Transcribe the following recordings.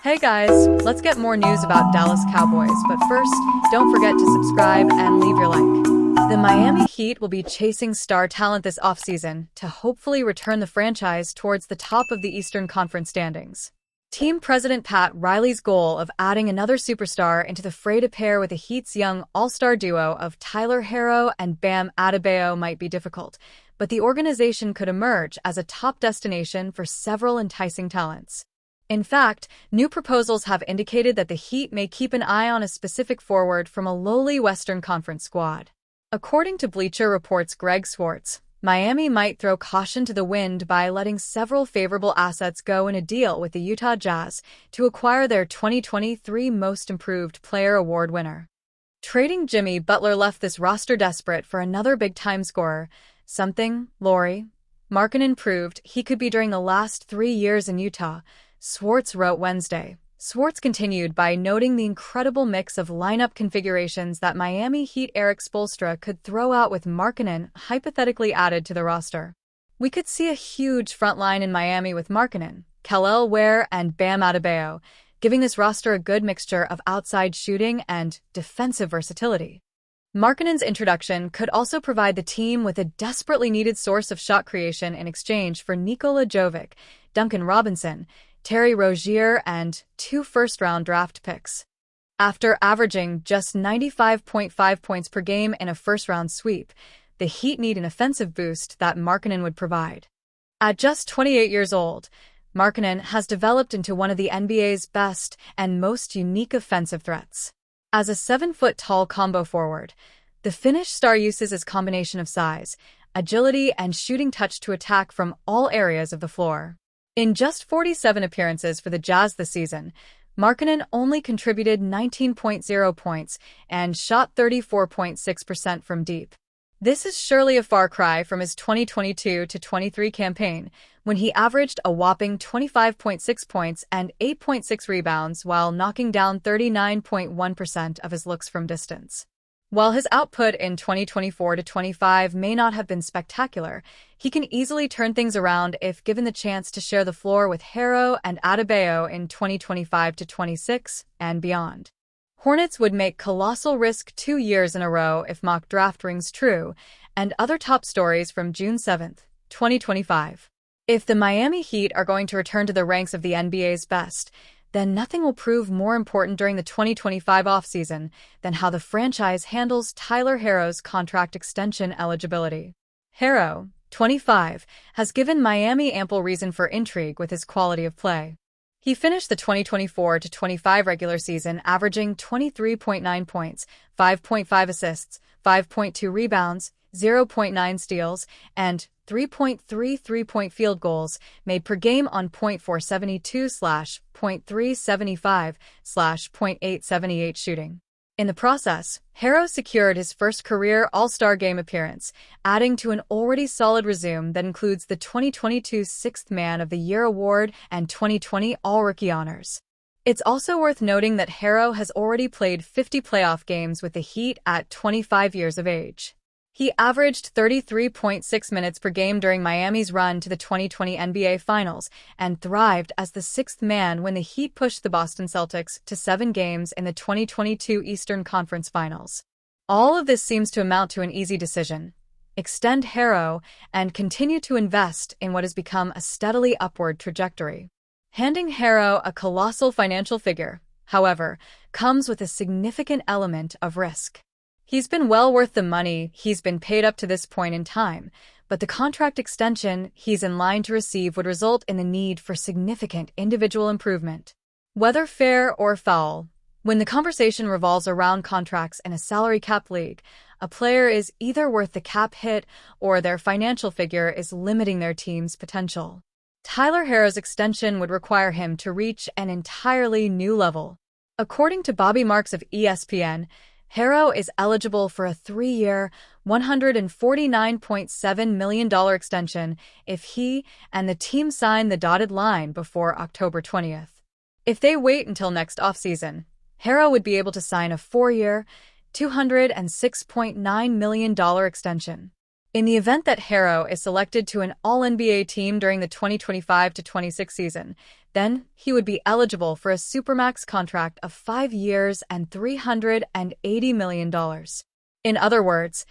Hey guys, let's get more news about Dallas Cowboys, but first, don't forget to subscribe and leave your like. The Miami Heat will be chasing star talent this offseason to hopefully return the franchise towards the top of the Eastern Conference standings. Team President Pat Riley's goal of adding another superstar into the fray to pair with the Heat's young all-star duo of Tyler Herro and Bam Adebayo might be difficult, but the organization could emerge as a top destination for several enticing talents. In fact, new proposals have indicated that the Heat may keep an eye on a specific forward from a lowly Western Conference squad. According to Bleacher Report's Greg Swartz, Miami might throw caution to the wind by letting several favorable assets go in a deal with the Utah Jazz to acquire their 2023 Most Improved Player award winner. Trading Jimmy Butler left this roster desperate for another big-time scorer, something Lauri Markkanen proved he could be during the last 3 years in Utah, Swartz wrote Wednesday. Swartz continued by noting the incredible mix of lineup configurations that Miami Heat Erik Spoelstra could throw out with Markkanen hypothetically added to the roster. We could see a huge front line in Miami with Markkanen, Kel'el Ware, and Bam Adebayo, giving this roster a good mixture of outside shooting and defensive versatility. Markkanen's introduction could also provide the team with a desperately needed source of shot creation in exchange for Nikola Jovic, Duncan Robinson, Terry Rozier, and 2 first-round draft picks. After averaging just 95.5 points per game in a first-round sweep, the Heat need an offensive boost that Markkanen would provide. At just 28 years old, Markkanen has developed into one of the NBA's best and most unique offensive threats. As a 7-foot-tall combo forward, the Finnish star uses his combination of size, agility, and shooting touch to attack from all areas of the floor. In just 47 appearances for the Jazz this season, Markkanen only contributed 19.0 points and shot 34.6% from deep. This is surely a far cry from his 2022-23 campaign, when he averaged a whopping 25.6 points and 8.6 rebounds while knocking down 39.1% of his looks from distance. While his output in 2024-25 may not have been spectacular, he can easily turn things around if given the chance to share the floor with Herro and Adebayo in 2025-26 and beyond. Hornets would make colossal risk 2 years in a row if mock draft rings true, and other top stories from June 7, 2025. If the Miami Heat are going to return to the ranks of the NBA's best, then nothing will prove more important during the 2025 offseason than how the franchise handles Tyler Herro's contract extension eligibility. Herro, 25, has given Miami ample reason for intrigue with his quality of play. He finished the 2024-25 regular season averaging 23.9 points, 5.5 assists, 5.2 rebounds, 0.9 steals, and 3.3 three-point field goals made per game on .472/.375/.878 shooting. In the process, Herro secured his first career All-Star Game appearance, adding to an already solid resume that includes the 2022 Sixth Man of the Year award and 2020 All-Rookie honors. It's also worth noting that Herro has already played 50 playoff games with the Heat at 25 years of age. He averaged 33.6 minutes per game during Miami's run to the 2020 NBA Finals and thrived as the sixth man when the Heat pushed the Boston Celtics to 7 games in the 2022 Eastern Conference Finals. All of this seems to amount to an easy decision: extend Herro and continue to invest in what has become a steadily upward trajectory. Handing Herro a colossal financial figure, however, comes with a significant element of risk. He's been well worth the money he's been paid up to this point in time, but the contract extension he's in line to receive would result in the need for significant individual improvement. Whether fair or foul, when the conversation revolves around contracts in a salary cap league, a player is either worth the cap hit or their financial figure is limiting their team's potential. Tyler Herro's extension would require him to reach an entirely new level. According to Bobby Marks of ESPN, Herro is eligible for a 3-year, $149.7 million extension if he and the team sign the dotted line before October 20th. If they wait until next offseason, Herro would be able to sign a 4-year, $206.9 million extension. In the event that Harrow is selected to an All-NBA team during the 2025-26 season, then he would be eligible for a Supermax contract of 5 years and $380 million. In other words,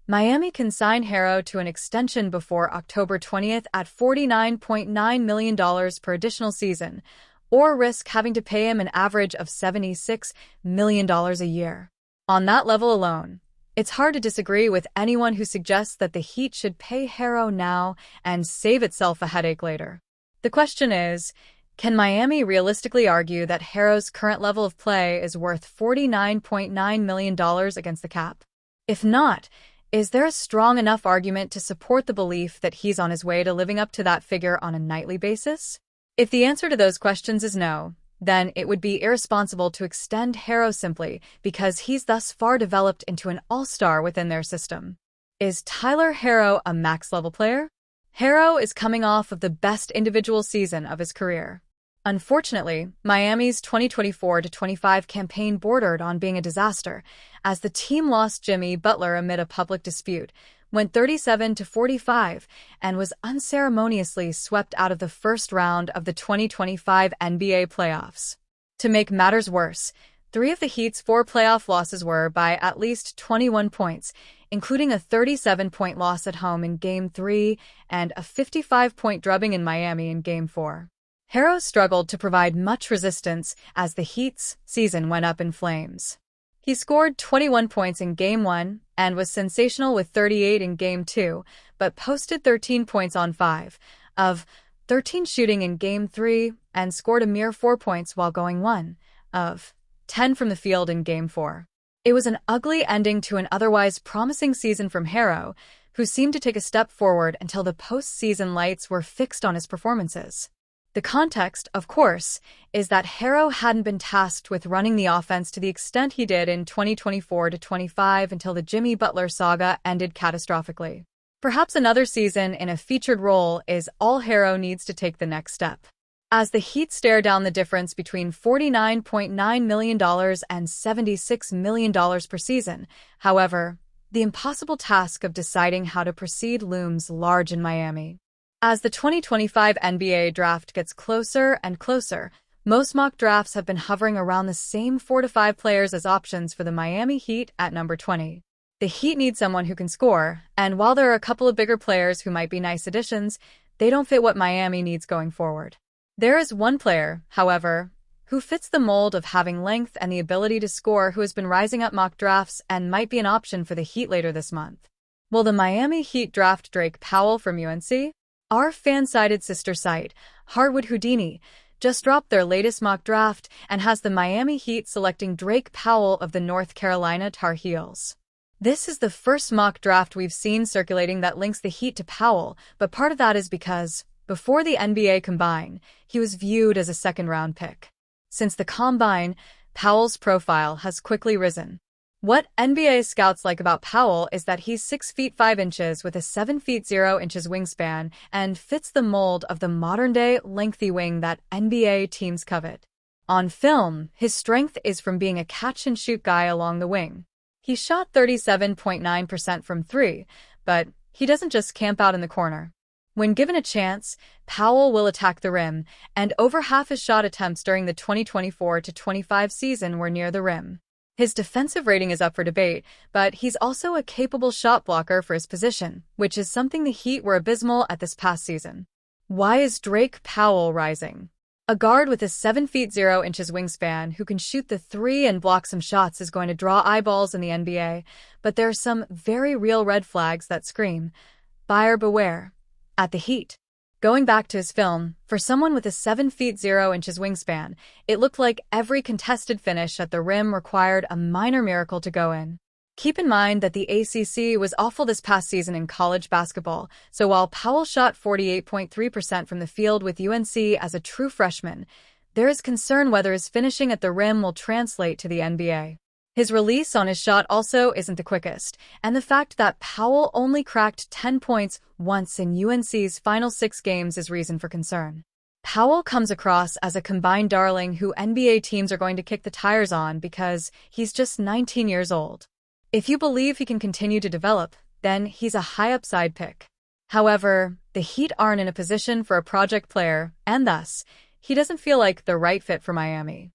Miami can sign Harrow to an extension before October 20th at $49.9 million per additional season, or risk having to pay him an average of $76 million a year. On that level alone, it's hard to disagree with anyone who suggests that the Heat should pay Harrow now and save itself a headache later. The question is, can Miami realistically argue that Harrow's current level of play is worth $49.9 million against the cap? If not, is there a strong enough argument to support the belief that he's on his way to living up to that figure on a nightly basis? If the answer to those questions is no, then it would be irresponsible to extend Harrow simply because he's thus far developed into an all-star within their system. Is Tyler Harrow a max-level player? Harrow is coming off of the best individual season of his career. Unfortunately, Miami's 2024-25 campaign bordered on being a disaster, as the team lost Jimmy Butler amid a public dispute, went 37-45, and was unceremoniously swept out of the first round of the 2025 NBA playoffs. To make matters worse, 3 of the Heat's 4 playoff losses were by at least 21 points, including a 37-point loss at home in Game 3 and a 55-point drubbing in Miami in Game 4. Harrow struggled to provide much resistance as the Heat's season went up in flames. He scored 21 points in Game 1 and was sensational with 38 in Game 2, but posted 13 points on 5 of 13 shooting in Game 3 and scored a mere 4 points while going 1 of 10 from the field in Game 4. It was an ugly ending to an otherwise promising season from Harrow, who seemed to take a step forward until the postseason lights were fixed on his performances. The context, of course, is that Harrow hadn't been tasked with running the offense to the extent he did in 2024-25 until the Jimmy Butler saga ended catastrophically. Perhaps another season in a featured role is all Harrow needs to take the next step. As the Heat stare down the difference between $49.9 million and $76 million per season, however, the impossible task of deciding how to proceed looms large in Miami. As the 2025 NBA draft gets closer and closer, most mock drafts have been hovering around the same 4 to 5 players as options for the Miami Heat at number 20. The Heat need someone who can score, and while there are a couple of bigger players who might be nice additions, they don't fit what Miami needs going forward. There is one player, however, who fits the mold of having length and the ability to score who has been rising up mock drafts and might be an option for the Heat later this month. Will the Miami Heat draft Drake Powell from UNC? Our fan-sided sister site, Hardwood Houdini, just dropped their latest mock draft and has the Miami Heat selecting Drake Powell of the North Carolina Tar Heels. This is the first mock draft we've seen circulating that links the Heat to Powell, but part of that is because, before the NBA Combine, he was viewed as a second-round pick. Since the Combine, Powell's profile has quickly risen. What NBA scouts like about Powell is that he's 6 feet 5 inches with a 7 feet 0 inches wingspan and fits the mold of the modern-day lengthy wing that NBA teams covet. On film, his strength is from being a catch-and-shoot guy along the wing. He shot 37.9% from 3, but he doesn't just camp out in the corner. When given a chance, Powell will attack the rim, and over half his shot attempts during the 2024-25 season were near the rim. His defensive rating is up for debate, but he's also a capable shot blocker for his position, which is something the Heat were abysmal at this past season. Why is Drake Powell rising? A guard with a 7 feet 0 inches wingspan who can shoot the 3 and block some shots is going to draw eyeballs in the NBA, but there are some very real red flags that scream, buyer beware, at the Heat. Going back to his film, for someone with a 7 feet 0 inches wingspan, it looked like every contested finish at the rim required a minor miracle to go in. Keep in mind that the ACC was awful this past season in college basketball, so while Powell shot 48.3% from the field with UNC as a true freshman, there is concern whether his finishing at the rim will translate to the NBA. His release on his shot also isn't the quickest, and the fact that Powell only cracked 10 points once in UNC's final 6 games is reason for concern. Powell comes across as a combined darling who NBA teams are going to kick the tires on because he's just 19 years old. If you believe he can continue to develop, then he's a high upside pick. However, the Heat aren't in a position for a project player, and thus, he doesn't feel like the right fit for Miami.